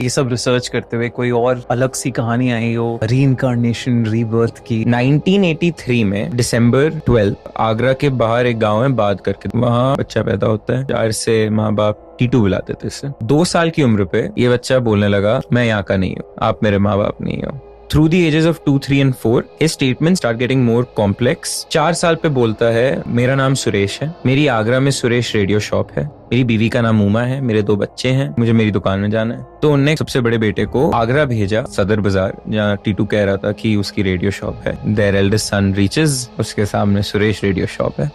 ये सब रिसर्च करते हुए कोई और अलग सी कहानी आई हो रीइंकार्नेशन रीबर्थ की। 1983 में दिसंबर 12 आगरा के बाहर एक गांव है बाद करके, वहाँ बच्चा पैदा होता है। प्यार से माँ बाप टीटू बुलाते थे इसे। 2 साल की उम्र पे ये बच्चा बोलने लगा, मैं यहाँ का नहीं हूँ, आप मेरे माँ बाप नहीं हो। Through the ages of 2, 3 and 4, his statements start getting more complex. 4 साल पे बोलता है, मेरा नाम सुरेश है, मेरी आगरा में सुरेश रेडियो शॉप है, मेरी बीवी का नाम उमा है, मेरे 2 बच्चे हैं, मुझे मेरी दुकान में जाना है। तो उनने सबसे बड़े बेटे को आगरा भेजा, सदर बाजार, जहाँ टीटू कह रहा था कि उसकी रेडियो शॉप है। Their eldest son reaches, उसके सामने सुरेश रेडियो शॉप है।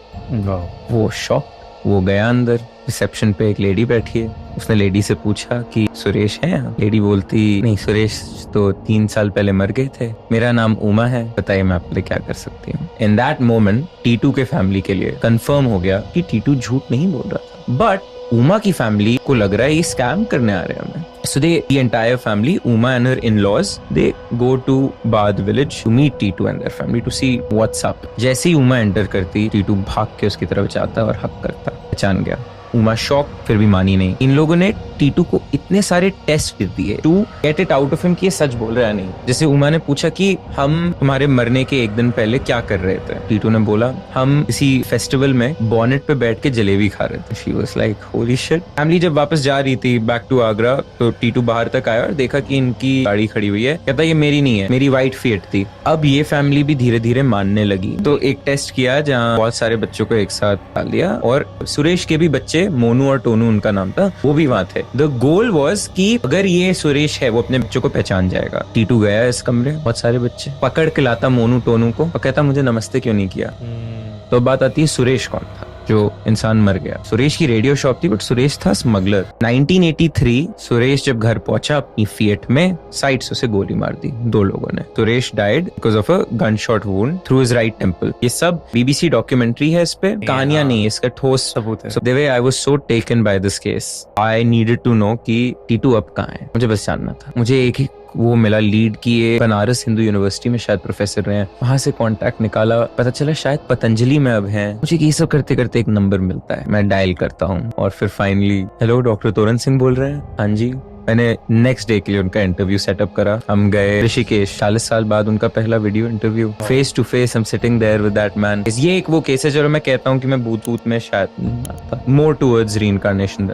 वो शॉप, वो गया अंदर। रिसेप्शन पे एक लेडी बैठी है, उसने लेडी से पूछा कि सुरेश है यहाँ? लेडी बोलती, नहीं, सुरेश तो 3 साल पहले मर गए थे, मेरा नाम उमा है, बताइए मैं आपके लिए क्या कर सकती हूँ। इन दैट मोमेंट टीटू के फैमिली के लिए कंफर्म हो गया कि टीटू झूठ नहीं बोल रहा था। बट उमा की फैमिली को लग रहा है ये स्कैम करने आ रहे हैं हमें। So the entire family, Uma and her in-laws, they go to Baad village to meet Titu and their family to see what's up. जैसे ही उमा एंटर करती, टीटू भाग के उसकी तरफ जाता और हक करता। पहचान गया। उमा शॉक, फिर भी मानी नहीं। इन लोगों ने टीटू को इतने सारे टेस्ट दिए to get it out of him कि ये सच बोल रहा है नहीं। जैसे उमा ने पूछा कि हम तुम्हारे मरने के 1 दिन पहले क्या कर रहे थे? टीटू ने बोला, हम किसी फेस्टिवल में बॉनेट पे बैठ के जलेबी खा रहे थे। She was like, holy shit. Family जब वापस जा रही थी बैक टू आगरा, तो टीटू बाहर तक आया और देखा कि इनकी गाड़ी खड़ी हुई है। कहता, ये मेरी नहीं है, मेरी व्हाइट फिएट थी। अब ये फैमिली भी धीरे धीरे मानने लगी। तो एक टेस्ट किया जहाँ बहुत सारे बच्चों को एक साथ डाल दिया, और सुरेश के भी बच्चे, मोनू और टोनू उनका नाम था, वो भी वहाँ थे। द गोल वॉज कि अगर ये सुरेश है, वो अपने बच्चों को पहचान जाएगा। टीटू गया इस कमरे, बहुत सारे बच्चे पकड़ के लाता मोनू टोनू को और कहता, मुझे नमस्ते क्यों नहीं किया? तो बात आती है, सुरेश कौन था जो इंसान मर गया? सुरेश की रेडियो शॉप थी, बट सुरेश था स्मगलर। 1983 सुरेश जब घर पहुंचा अपनी फिएट में, साइड से उसे गोली मार दी 2 लोगों ने। Suresh died because of a gun shot wound through his right temple. ये सब BBC डॉक्यूमेंट्री है, इस पे कहानियां नहीं है, इसका ठोस सबूत है। So the way I was so taken by this case, I needed to know कि टीटू अब कहाँ है। मुझे बस जानना था। मुझे एक ही वो मिला लीड की, ये बनारस हिंदू यूनिवर्सिटी में शायद प्रोफेसर रहे हैं। वहां से कांटेक्ट निकाला, पता चला शायद पतंजलि में अब हैं। मुझे ये सब करते करते एक नंबर मिलता है, मैं डायल करता हूँ और फिर फाइनली, हेलो, डॉक्टर तोरण सिंह बोल रहे हैं? हाँ जी। मैंने नेक्स्ट डे के लिए उनका इंटरव्यू सेटअप करा। हम गए ऋषिकेश, 40 साल बाद उनका पहला video interview, face to face, I am sitting there with that man. ये एक वो केस है जो मैं कहता हूँ कि मैं भूत में शायद मोर टुवर्ड्स रीइंकार्नेशन।